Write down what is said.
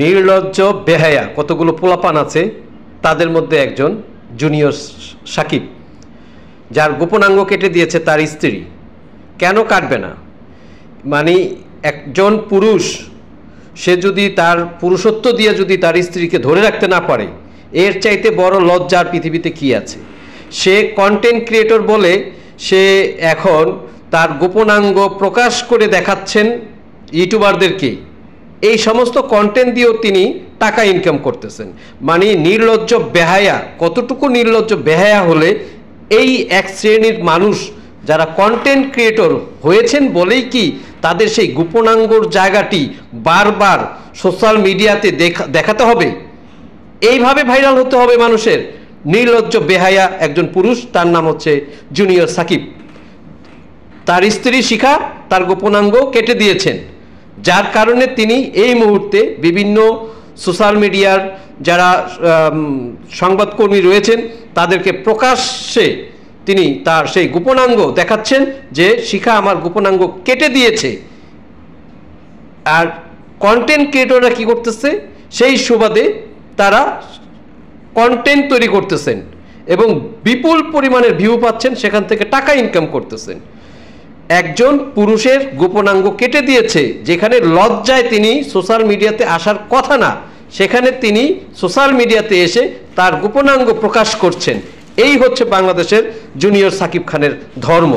নির্লজ্জ বেহায়া কতগুলো পোলাপান আছে, তাদের মধ্যে একজন জুনিয়র সাকিব, যার গোপনাঙ্গ কেটে দিয়েছে তার স্ত্রী। কেন কাটবে না? মানে একজন পুরুষ সে যদি তার পুরুষত্ব দিয়ে যদি তার স্ত্রীকে ধরে রাখতে না পারে, এর চাইতে বড় লজ্জার পৃথিবীতে কি আছে? সে কন্টেন্ট ক্রিয়েটর বলে সে এখন তার গোপনাঙ্গ প্রকাশ করে দেখাচ্ছেন ইউটিউবারদেরকে। এই সমস্ত কন্টেন্ট দিয়েও তিনি টাকা ইনকাম করতেছেন। মানে নির্লজ্জ বেহায়া, কতটুকু নির্লজ্জ বেহায়া হলে এই এক শ্রেণীর মানুষ যারা কন্টেন্ট ক্রিয়েটর হয়েছেন বলেই কি তাদের সেই গোপনাঙ্গর জায়গাটি বারবার সোশ্যাল মিডিয়াতে দেখাতে হবে, এইভাবে ভাইরাল হতে হবে মানুষের? নির্লজ্জ বেহায়া একজন পুরুষ, তার নাম হচ্ছে জুনিয়র সাকিব। তার স্ত্রী শিখা তার গোপনাঙ্গ কেটে দিয়েছেন, যার কারণে তিনি এই মুহূর্তে বিভিন্ন সোশ্যাল মিডিয়ার যারা সংবাদকর্মী রয়েছেন তাদেরকে প্রকাশ্যে তিনি তার সেই গোপনাঙ্গ দেখাচ্ছেন যে শিখা আমার গোপনাঙ্গ কেটে দিয়েছে। আর কন্টেন্ট ক্রিয়েটররা কি করতেছে? সেই সুবাদে তারা কন্টেন্ট তৈরি করতেছেন এবং বিপুল পরিমাণের ভিউ পাচ্ছেন, সেখান থেকে টাকা ইনকাম করতেছেন। একজন পুরুষের গোপনাঙ্গ কেটে দিয়েছে, যেখানে লজ্জায় তিনি সোশ্যাল মিডিয়াতে আসার কথা না, সেখানে তিনি সোশ্যাল মিডিয়াতে এসে তার গোপনাঙ্গ প্রকাশ করছেন। এই হচ্ছে বাংলাদেশের জুনিয়র সাকিব খানের ধর্ম।